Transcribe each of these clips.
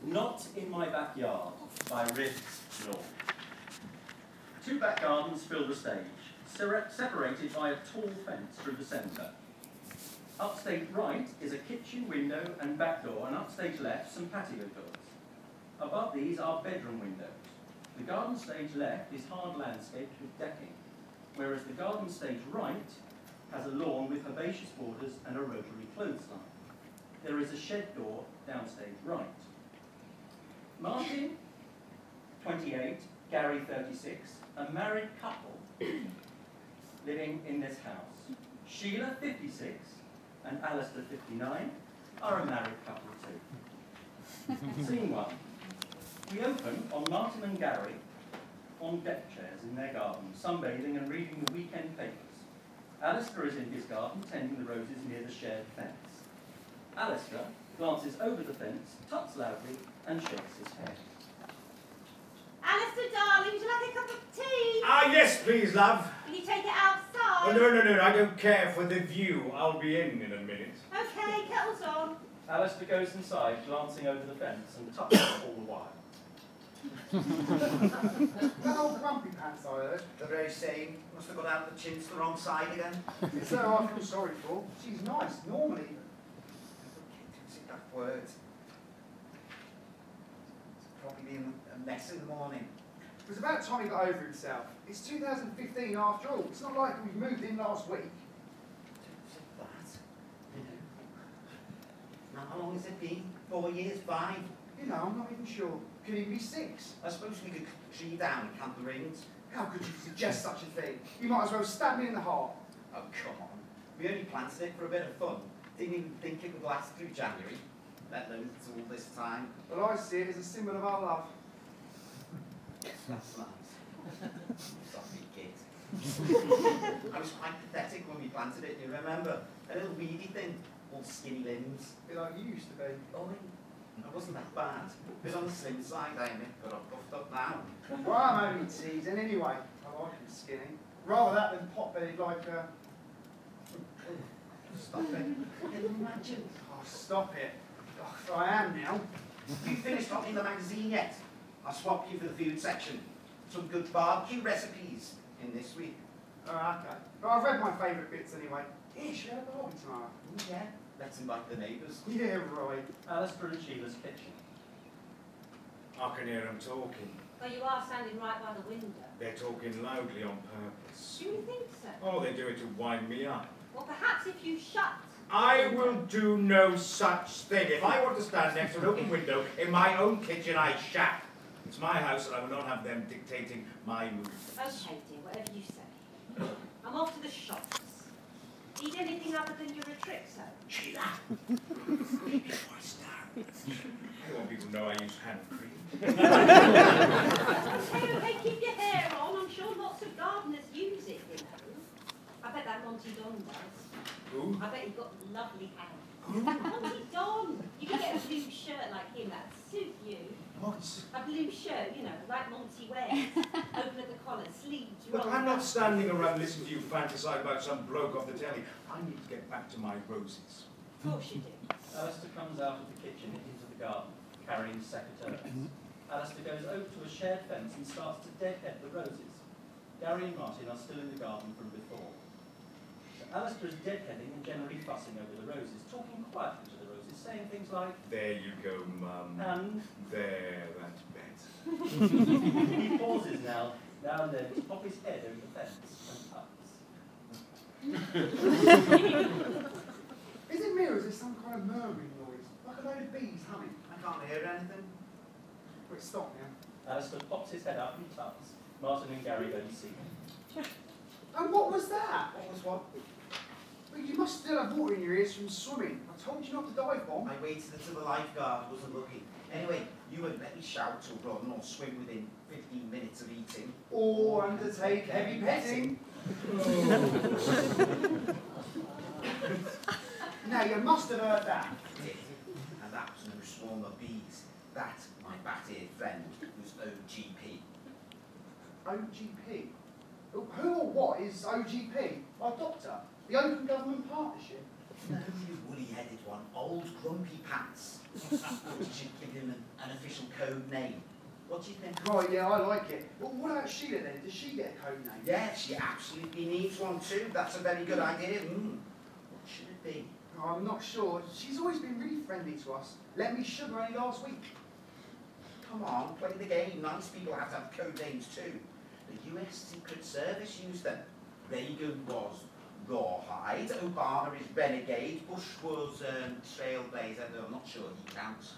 Not in My Backyard by rehearsed. Two back gardens fill the stage, separated by a tall fence through the centre. Upstage right is a kitchen window and back door, and upstage left some patio doors. Above these are bedroom windows. The garden stage left is hard landscaped with decking, whereas the garden stage right has a lawn with herbaceous borders and a rotary clothesline. There is a shed door downstage right. Martin, 28, Gary, 36, a married couple living in this house. Sheila, 56, and Alistair, 59, are a married couple too. Scene 1. We open on Martin and Gary on deck chairs in their garden, sunbathing and reading the weekend papers. Alistair is in his garden, tending the roses near the shared fence. Alistair glances over the fence, tucks loudly, and shakes his head. Alistair, darling, would you like a cup of tea? Ah, yes, please, love. Will you take it outside? Oh, no, I don't care for the view. I'll be in a minute. Okay, kettle's on. Alistair goes inside, glancing over the fence, and tucks it all the while. That old grumpy pants I heard. The very same. Must have got out of the chintz the wrong side again. It's her I feel sorry for. She's nice, normally. That word. It's probably been a mess in the morning. It was about time he got over himself. It's 2015 after all. It's not like we moved in last week. That, you know. Now, how long has it been? 4 years? 5? You know, I'm not even sure. Could even be 6. I suppose we could tree down and count the rings. How could you suggest such a thing? You might as well stab me in the heart. Oh, come on. We only planted it for a bit of fun. Didn't even think it would last through January, let alone all this time. Well, I see it as a symbol of our love. That's nice. Sorry, kid. I was quite pathetic when we planted it, you remember? A little weedy thing, all skinny limbs. A bit like you used to be. Oh, I wasn't that bad. It was on the slim side, I admit, but I'm buffed up now. Well, I'm only teasing anyway. I like him skinny. Rather that than pot-bellied like Stop it. Imagine. Oh, stop it. Oh, I am now. Have you finished copying the magazine yet? I'll swap you for the food section. Some good barbecue recipes in this week. Oh, okay. But I've read my favourite bits anyway. Here, should we have a hobby tomorrow? Oh, yeah. Let's invite the neighbours. Yeah, right. Alistair and Sheila's kitchen. I can hear them talking. Well, you are standing right by the window. They're talking loudly on purpose. Do you think so? Oh, they do it to wind me up. Well, perhaps if you shut. I will do no such thing. If I want to stand next to an open window in my own kitchen, I shall. It's my house and I will not have them dictating my moves. Okay, dear, whatever you say. I'm off to the shops. Need anything other than your Retrixo? Sheila! Before I start. I want people to know I use hand cream. Okay, keep your hair on. I'm sure lots of gardeners use it, you know. I bet that Monty Don does. Who? I bet he's got lovely hair. Monty Don! You can get a blue shirt like him, that'd suit you. What? A blue shirt, you know, like Monty wears. Open at the collar, sleeves, Look, rolled I'm not up. standing around listening to you fantasize about some bloke off the telly. I need to get back to my roses. Of course you do. Alistair comes out of the kitchen and into the garden, carrying secateurs. Alistair goes over to a shared fence and starts to deadhead the roses. Gary and Martin are still in the garden from before. So Alistair is deadheading and generally fussing over the roses, talking quietly to the roses, saying things like, There you go, Mum. and There, that's better. he pauses now and then to pop his head over the fence and puffs. Is it me or is there some kind of murmuring noise? Like a load of bees humming? I can't hear anything. Wait, stop now. Alistair pops his head up and tucks. Martin and Gary go to see him. And what was that? What was what? Well, you must still have water in your ears from swimming. I told you not to dive bomb. I waited until the lifeguard wasn't looking. Anyway, you won't let me shout or run or swim within 15 minutes of eating. Or undertake heavy petting. Now, you must have heard that. I did. And that was no swarm of bees. That, my bat-eared friend, was OGP. OGP? Who or what is OGP? Our doctor? The Open Government Partnership? You woolly-headed one, old grumpy pants. You should give him an official code name. What do you think? Right, yeah, I like it. Well, what about Sheila then? Does she get a code name? Yeah, she absolutely needs one too. That's a very good idea. What should it be? Oh, I'm not sure. She's always been really friendly to us. Let me sugar only last week. Come on, play the game. Nice people have to have code names too. The US Secret Service used them. Reagan was Rawhide, Obama is Renegade, Bush was Trailblazer, no, I'm not sure he counts.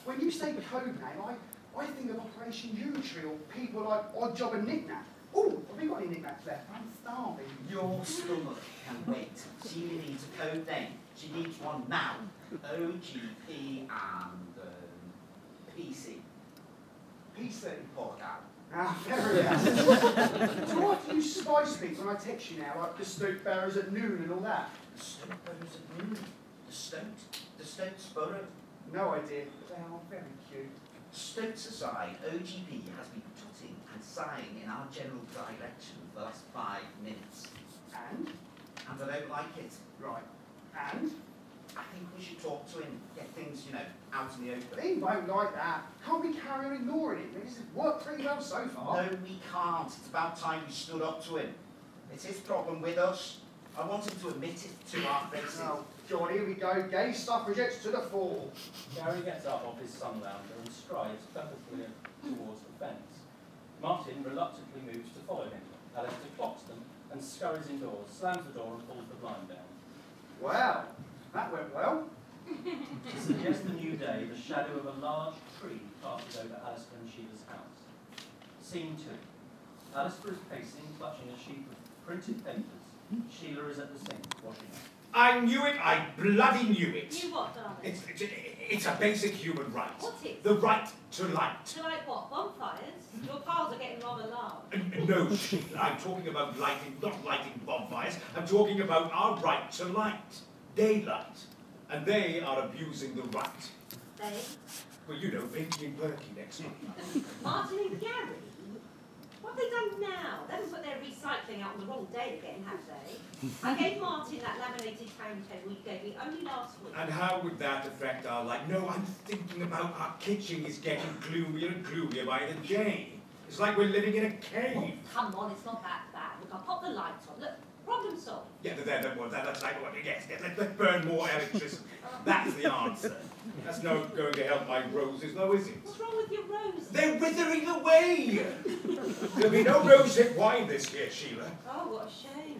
When you say code name, I think of Operation U-Tree or people like Odd Job and Knick-Knack. Oh, have we got any knick-knacks left? I'm starving. Your stomach can wait. Sheila needs a code name. She needs one now. OGP and PC. PC. Poor cow. Ah, very nice. Do I have to use spy speak when I text you now, like the Stoke Barrows at noon and all that? The Stoke Barrows at noon. The Stokes Borough. No idea, but they are very cute. Stokes aside, OGP has been tutting and sighing in our general direction for the last 5 minutes. And? And I don't like it. Right. And? I think we should talk to him, get things, out in the open. He won't like that. Can't we carry on ignoring him? This has worked pretty well so far. No, we can't. It's about time we stood up to him. It's his problem with us. I want him to admit it to our faces. Oh, God, here we go. Gay suffragettes to the fore. Gary gets up off his sun lounger and strides purposefully towards the fence. Martin reluctantly moves to follow him. Alistair clocks them and scurries indoors, slams the door and pulls the blind down. Well, that went well. To suggest the new day, the shadow of a large tree passes over Alistair and Sheila's house. Scene 2. Alistair is pacing, clutching a sheaf of printed papers. Sheila is at the sink, washing up. I knew it, I bloody knew it. You what, darling? It's a basic human right. What is? The right to light. To like what, bonfires? Your pals are getting rather loud. No, Sheila, I'm talking about lighting, not lighting bonfires. I'm talking about our right to light. Daylight. And they are abusing the right. They? Well, Pinky and Perky next month. Martin and Gary? What have they done now? They haven't put their recycling out on the wrong day again, have they? I gave Martin that laminated timetable you gave me only last week. And how would that affect our light? No, I'm thinking about our kitchen is getting gloomier and gloomier by the day. It's like we're living in a cave. Oh, come on, it's not that bad. Look, I'll pop the lights on. Look, problem solved. Yeah, that's like what, yes, let's burn more electricity. That's the answer. That's not going to help my roses, though, is it? What's wrong with your roses? They're withering away! There'll be no rosehip wine this year, Sheila. Oh, what a shame.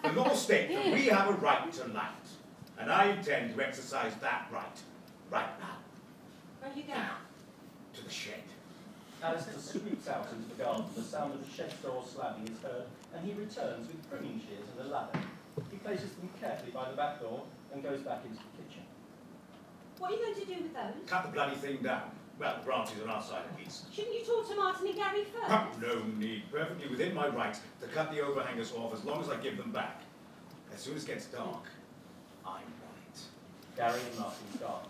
The law states that we have a right to light, and I intend to exercise that right now, Where are you going? to the shed. Alistair sweeps out into the garden. The sound of the shed door slamming is heard, and he returns with pruning shears and a ladder. He places them carefully by the back door and goes back into the kitchen. What are you going to do with those? Cut the bloody thing down. Well, the branches on our side at least. Shouldn't you talk to Martin and Gary first? No need. Perfectly within my rights to cut the overhangers off as long as I give them back. As soon as it gets dark, I'm right. Gary and Martin start.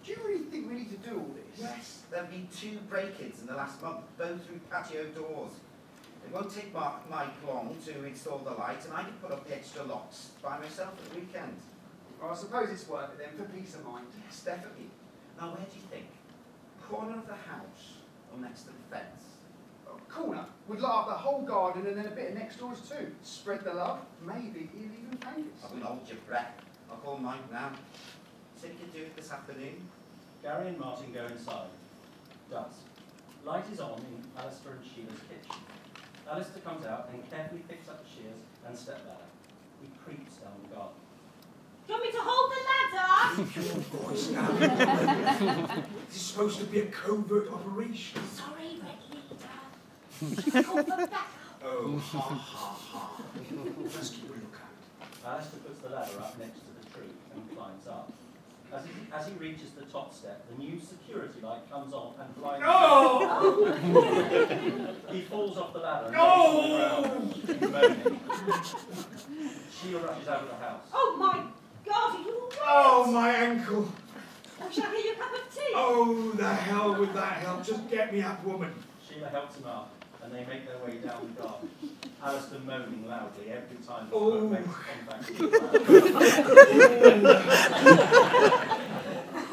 Do you really think we need to do all this? Yes, there'll be 2 break-ins in the last month, both through patio doors. It won't take Mike long to install the light, and I can put up the extra locks by myself at the weekend. Well, I suppose it's worth it then, for peace of mind. Yes, definitely. Now, where do you think? Corner of the house, or next to the fence? Oh, corner. We'd light up the whole garden and then a bit of next doors too. Spread the love. Maybe he'll even thank us. I won't hold your breath. I'll call Mike now. So you can do it this afternoon. Gary and Martin go inside. Dusk. Light is on in Alistair and Sheila's kitchen. Alistair comes out and carefully picks up the shears and step ladder. He creeps down the garden. Do you want me to hold the ladder? Keep your voice down. This is supposed to be a covert operation. Sorry, Red Leader. Should I call for backup? Oh, ha, ha, ha. Just keep a lookout. Alistair puts the ladder up next to the tree and climbs up. As he reaches the top step, the new security light comes on and blinds him. He falls off the ladder and goes to the ground, moaning. Sheila rushes out of the house. Oh my God, are you all right? Oh, my ankle. Oh, shall I get you a cup of tea? Oh, the hell with that help. Just get me up, woman. Sheila helps him up, and and they make their way down the garden. Alistair moaning loudly every time the foot makes contact with the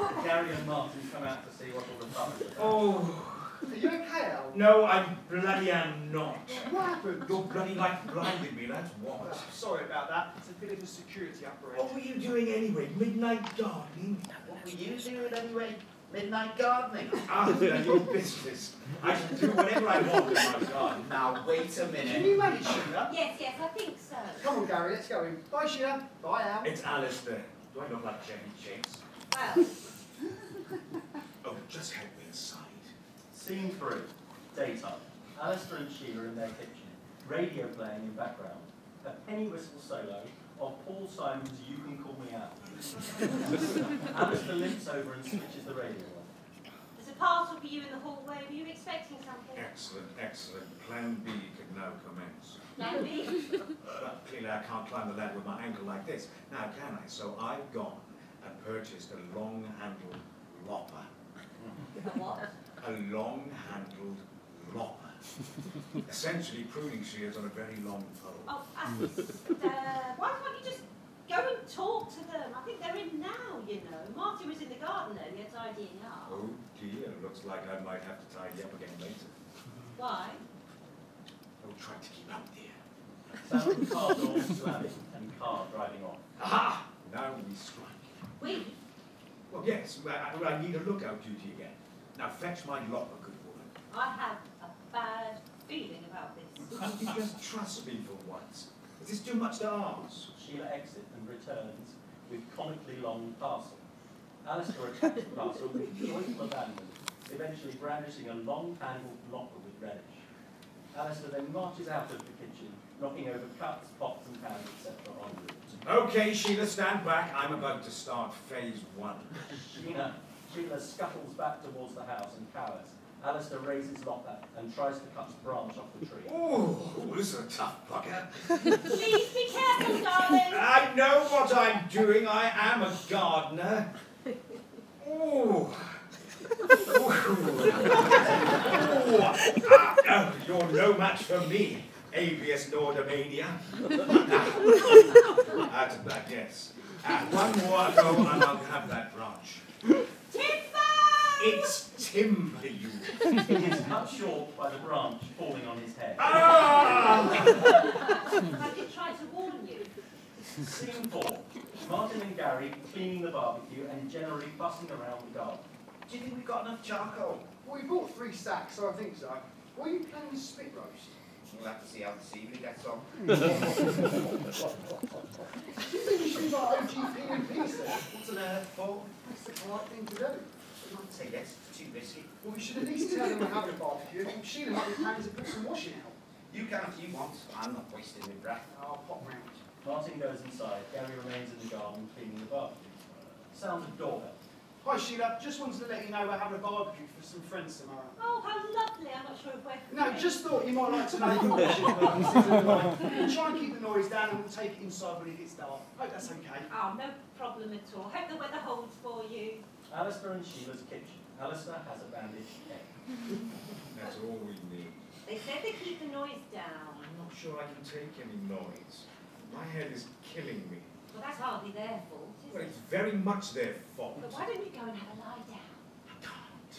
ground. Gary and Martin come out to see what all the fun is about. Oh. Are you okay, Al? No, I bloody am not. What happened? Your bloody light blinded me, that's what. Oh, sorry about that. It's a bit of a security operation. What were you doing anyway? Midnight gardening? What were you doing anyway? Midnight gardening? Ah, your business. I can do whatever I want in my garden. Now, wait a Can minute. you manage, Sheila? Yes, yes, I think so. Come on, Gary, let's go in. Bye, Sheila. Bye, Al. It's Alistair. Do I look like Jenny Chase? Well, Oh, just help me inside. Scene 3, daytime. Alistair and Sheila in their kitchen, radio playing in background, a penny whistle solo of Paul Simon's You Can Call Me Out. Alistair limps over and switches the radio on. there's a parcel for you in the hallway. Were you expecting something? Excellent, excellent. Plan B can now commence. Plan B? But clearly I can't climb the ladder with my ankle like this. Now can I? So I've gone and purchased a long-handled lopper. A what? A long-handled lopper. Essentially pruning shears on a very long pole. Oh, why can't you just go and talk to them? I think they're in now, you know. Martin was in the garden earlier tidying up. Oh dear, looks like I might have to tidy up again later. Why? Oh, try to keep up, dear. Sound of car doors slamming and car driving off. Aha! Now we strike. We? Well, yes, I need a lookout duty again. Now fetch my lopper, good woman. I have a bad feeling about this. Can't you just trust me for once? Is this too much to ask? Sheila exits and returns with comically long parcel. Alistair attacks the parcel with joyful abandon, eventually brandishing a long-handled lopper with relish. Alistair then marches out of the kitchen, knocking over cups, pots and pans, etc. on route. Okay, Sheila, stand back. I'm about to start phase 1. Sheila scuttles back towards the house and cowers. Alistair raises lopper and tries to cut the branch off the tree. Oh, this is a tough bugger. Please be careful, darling. I know what I'm doing. I am a gardener. Oh. Oh, you're no match for me, avius Nordamania. Yes. One more go and I'll have that branch. Timber! It's timber, you. He is cut short by the branch falling on his head. Ah! I did try to warn you. Scene 4. Martin and Gary cleaning the barbecue and generally fussing around the garden. Do you think we've got enough charcoal? Well, we bought 3 stacks, so I think so. What are you planning to spit roast? We'll have to see how this evening gets on. Do you think we should invite OGP and Peace there? What's an earth for? That's the polite thing to do. I'd say yes, it's too risky. Well, we should at least tell them we're having a barbecue. Sheila might be planning to put some washing out. You can if you want. I'm not wasting my breath. I'll pop round. Martin goes inside. Gary remains in the garden cleaning the barbecue. Sounds of doorbell. Hi, Sheila. Just wanted to let you know we're having a barbecue for some friends tomorrow. Oh, how lovely. I'm not sure if we're No, free. just thought you might like to know the washing purposes and we'll try and keep the noise down and we'll take it inside when it gets dark. Hope that's okay. Oh, no problem at all. Hope the weather holds for you. Alistair and Sheila's kitchen. Alistair has a bandaged head. That's all we need. They said they keep the noise down. I'm not sure I can take any noise. My head is killing me. Well, that's hardly their fault, is Well, it? it's very much their fault. But why don't you go and have a lie down? I can't.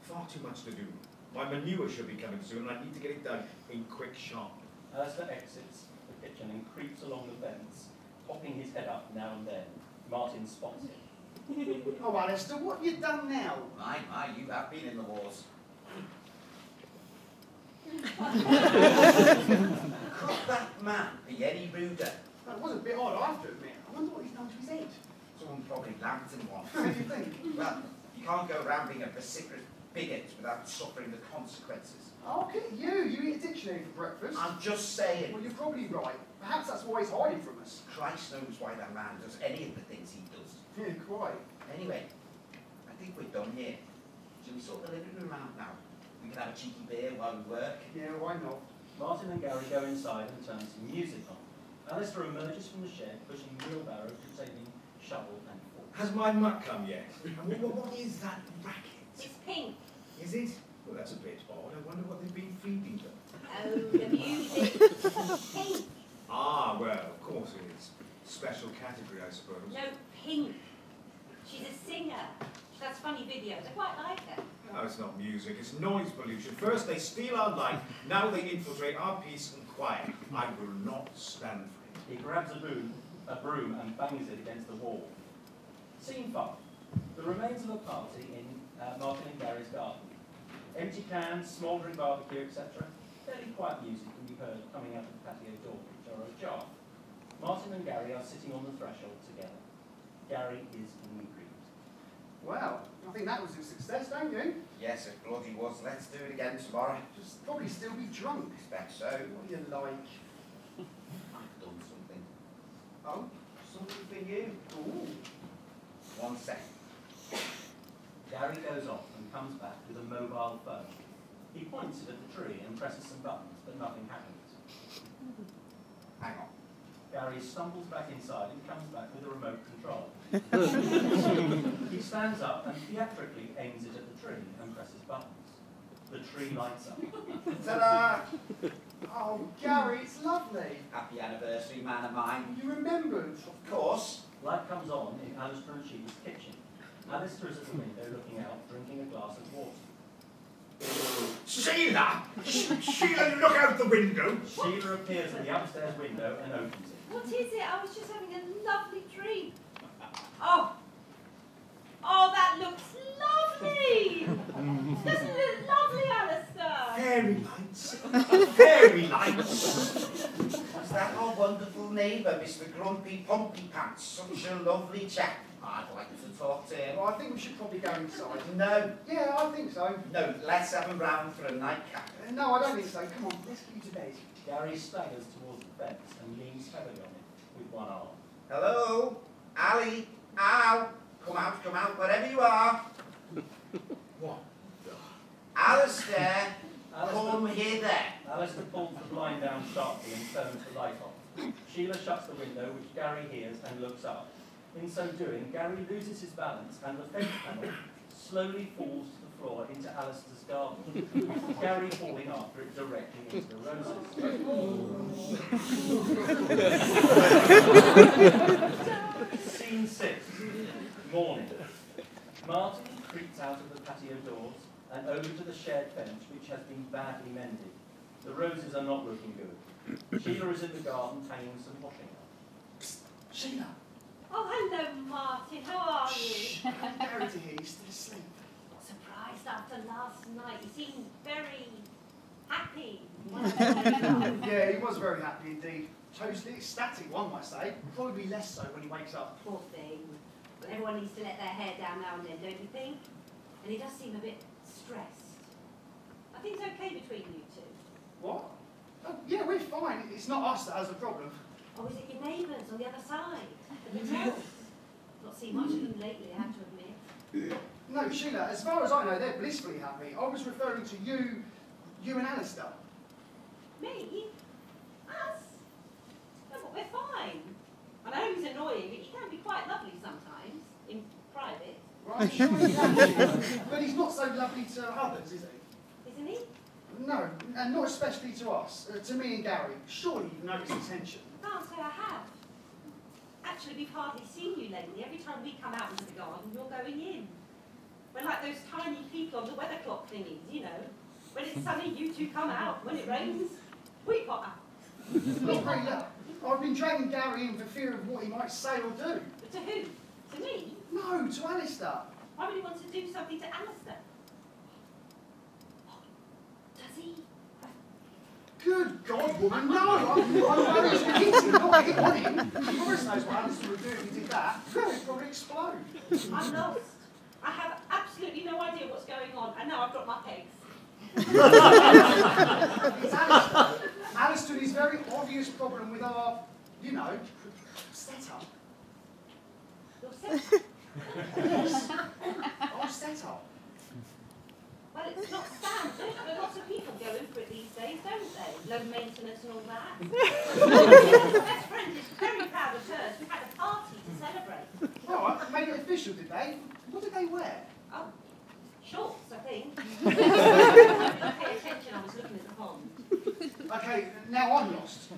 Far too much to do. My manure should be coming soon and I need to get it done in quick sharp. Alistair exits the kitchen and creeps along the fence, popping his head up now and then. Martin spots him. Oh, Alistair, what have you done now? My, you have been in the wars. Could that man be any ruder? That was a bit odd, I have to admit. I wonder what he's done to his head. Someone probably lamped him one. What do you think? Well, you can't go around being a vociferous bigot without suffering the consequences. Oh, look at you. You eat a dictionary for breakfast. I'm just saying. Well, you're probably right. Perhaps that's why he's hiding from us. Christ knows why that man does any of the things he does. Yeah, quite. Anyway, I think we're done here. Shall we sort the living room out now? We can have a cheeky beer while we work. Yeah, why not? Martin and Gary go inside and turn some music on. Alistair emerges from the shed, pushing a wheelbarrow containing shovel and fork. Has my mutt come yet? What is that racket? It's pink. Is it? Well, that's a bit odd. I wonder what they've been feeding them. Oh, the music. Pink. Ah, well, of course it is. Special category, I suppose. No, Pink. She's a singer. She does funny videos. I quite like her. No, it's not music, it's noise pollution. First they steal our light, now they infiltrate our peace and quiet. I will not stand for it. He grabs a broom and bangs it against the wall. Scene 5. The remains of a party in Martin and Gary's garden. Empty cans, smouldering barbecue, etc. Fairly quiet music can be heard coming out of the patio door, which are ajar. Martin and Gary are sitting on the threshold together. Gary is inebriated. Well, I think that was a success, don't you? Yes, it bloody was. Let's do it again tomorrow. Just probably still be drunk. Expect so. What do you like? I've done something. Oh, Something for you. ooh. 1 second. Gary goes off and comes back with a mobile phone. He points it at the tree and presses some buttons, but nothing happens. Hang on. Gary stumbles back inside and comes back with a remote control. He stands up and theatrically aims it at the tree and presses buttons. The tree lights up. Ta-da! Oh, Gary, it's lovely. Happy anniversary, man of mine. You remembered. Of course. Light comes on in Alistair and Sheila's kitchen. Alistair is at the window looking out, drinking a glass of water. Sheila! Sheila, look out the window! Sheila appears at the upstairs window and opens it. What is it? I was just having a lovely dream. Oh. Oh, that looks lovely. Doesn't it look lovely, Alistair? Fairy lights. Fairy lights. Is that our wonderful neighbour, Mr. Grumpy Pumpy Pants? Such a lovely chap. I'd like to talk to him. Well, I think we should probably go inside. No, Yeah, I think so. no, let's have him round for a nightcap. No, I don't think so. Come on, let's get you to bed. Gary staggers towards the fence and leans heavily on it with one arm. Hello? Ali? Ow! Come out, wherever you are. What? Alistair, come hither. Alistair pulls the blind down sharply and turns the light on. Sheila shuts the window, which Gary hears and looks up. In so doing, Gary loses his balance and the fence panel slowly falls to the floor into Alistair's garden, Gary falling after it directly into the roses. Scene 6. Morning. Martin creeps out of the patio doors and over to the shared fence, which has been badly mended. The roses are not looking good. Sheila is in the garden hanging some washing up. Sheila. Oh, hello, Martin. How are you? Shh. Gary to hear you still asleep. Surprised after last night. You seemed very happy. Yeah, he was very happy indeed. Totally ecstatic, one might say. Probably less so when he wakes up. Poor thing. But everyone needs to let their hair down now and then, don't you think? And he does seem a bit stressed. Are things okay between you two? What? Oh, yeah, we're fine. It's not us that has a problem. Or is it your neighbours on the other side? The hotels? Not seen much of them lately, I have to admit. No, Sheila, as far as I know, they're blissfully happy. I was referring to you and Alistair. Me? Us? No, but we're fine. I know he's annoying, but he can be quite lovely sometimes, in private. Right, sure he can, Sheila. But he's not so lovely to others, is he? Isn't he? No, and not especially to us. To me and Gary. Surely you've noticed the tension. I can't say I have. Actually, we've hardly seen you lately. Every time we come out into the garden, you're going in. We're like those tiny people on the weather clock thingies, you know. When it's sunny, you two come out. When it rains, we pop out. Not very loud. I've been dragging Gary in for fear of what he might say or do. But to who? To me? No, to Alistair. Why would he want to do something to Alistair? Does he? Good God, woman, no! I'm worried he's going to hit him, not hit on him. Boris knows what Alistair would do if he did that. He'd probably explode. I'm lost. I have absolutely no idea what's going on, and now I've dropped my pegs. It's Alistair. Alistair and his very obvious problem with our, you know, setup. Your set? Yes. Our setup. Well, it's not standard, but lots of people go in for it these days, don't they? Low maintenance and all that. My best friend is very proud of hers. We had a party to celebrate. Oh, I made it official, did they? What did they wear? Oh, shorts, I think. I didn't pay attention, I was looking at the pond. Okay, now I'm lost.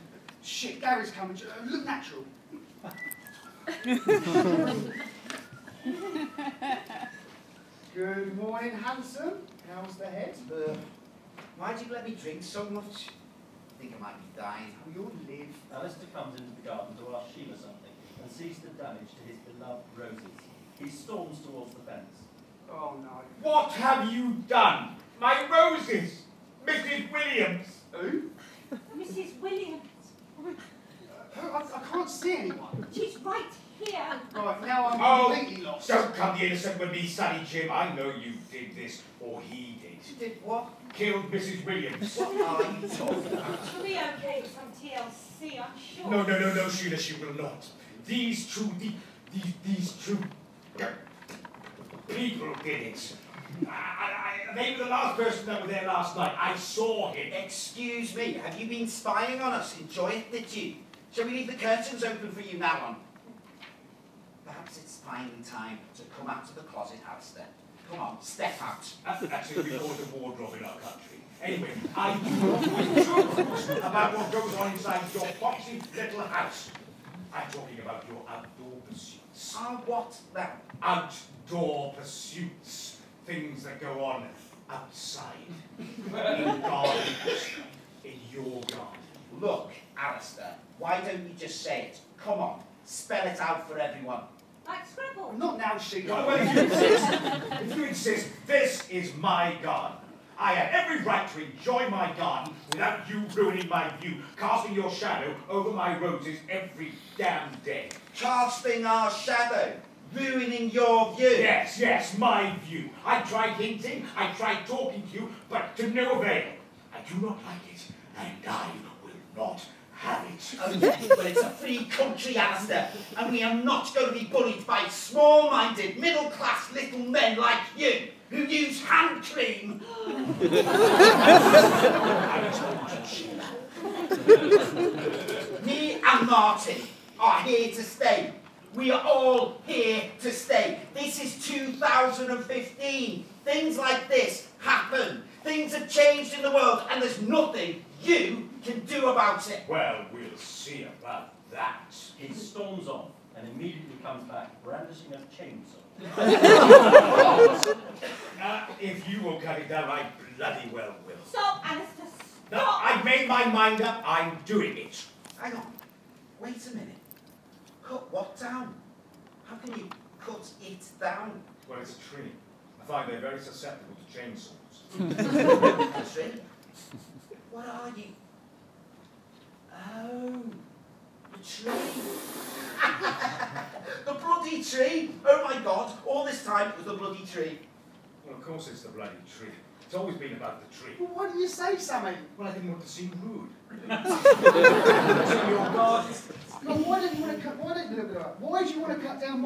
Shit, Gary's coming. Look natural. Good morning, handsome. How's the head? Why do you let me drink so much? I think I might be dying. Oh, you'll live. Alistair comes into the garden to ask Sheila something and sees the damage to his beloved roses. He storms towards the fence. Oh, no. What have you done? My roses! Mrs. Williams! Who? Mrs. Williams. Who? I can't see anyone. She's right here. Right, now I'm Oh, completely lost. don't come the innocent with me, Sonny Jim. I know you did this, or he did. Did what? Killed Mrs. Williams. What are you talking about? She'll be okay with some TLC, I'm sure. No, Sheila, she will not. These two people did it. They were the last person that were there last night. I saw him. Excuse me, have you been spying on us? Enjoy it, did you? Shall we leave the curtains open for you now on? Perhaps it's finally time to come out of the closet, Alistair. Come on, step out. Actually, we call it a wardrobe in our country. Anyway, I do not want to about what goes on inside your foxy little house. I'm talking about your outdoor pursuits. What now? Outdoor pursuits. Things that go on outside. In gardens. In your garden. Look, Alistair, why don't you just say it? Come on, spell it out for everyone. Like Scrabble. Not now, Sheila. Well, if you insist, this is my garden. I have every right to enjoy my garden without you ruining my view, casting your shadow over my roses every damn day. Casting our shadow, ruining your view. Yes, my view. I tried hinting, I tried talking to you, but to no avail. I do not like it, and I will not have it. Okay, but it's a free country, Alistair, and we are not going to be bullied by small-minded, middle-class little men like you, who use hand cream. Me and Martin are here to stay. We are all here to stay. This is 2015. Things like this happen. Things have changed in the world, and there's nothing you can do about it. Well, we'll see about that. He storms off and immediately comes back brandishing a chainsaw. If you will cut it down, I bloody well will. Stop, Alistair, No, stop! I've made my mind up. I'm doing it. Hang on. Wait a minute. Cut what down? How can you cut it down? Well, it's a tree. I find they're very susceptible to chainsaws. A tree? What are you? Oh, the tree. The bloody tree! Oh my God, all this time it was the bloody tree. Well, of course it's the bloody tree. It's always been about the tree. Well, why didn't you say something? Well, I didn't want to seem rude. Your garden. No, why did you want to cut? Why do you want to cut down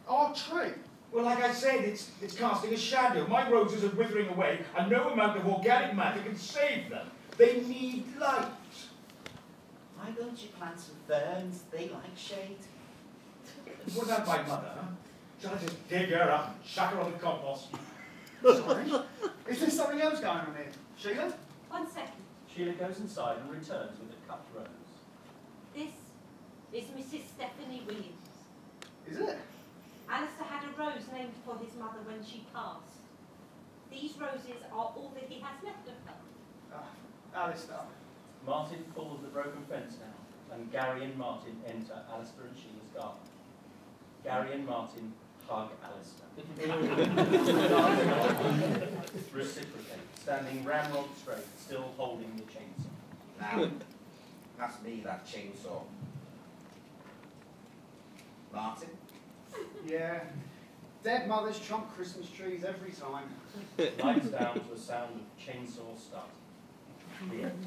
our tree? Well, like I said, it's casting a shadow. My roses are withering away, and no amount of organic matter can save them. They need light. Why don't you plant some ferns? They like shade. What about my mother, huh? Shall I just dig her up and chuck her on the compost? Sorry. Is there something else going on here? Sheila? 1 second. Sheila goes inside and returns with a cut rose. This is Mrs. Stephanie Williams. Is it? Alistair had a rose named for his mother when she passed. These roses are all that he has left of her. Alistair. Martin pulls the broken fence now, and Gary and Martin enter Alistair and Sheila's garden. Gary and Martin hug Alistair. Reciprocate, standing ramrod straight, still holding the chainsaw. Now, pass me that chainsaw. Martin? Yeah. Dead mothers trump Christmas trees every time. Lights down to a sound of chainsaw starting. The end.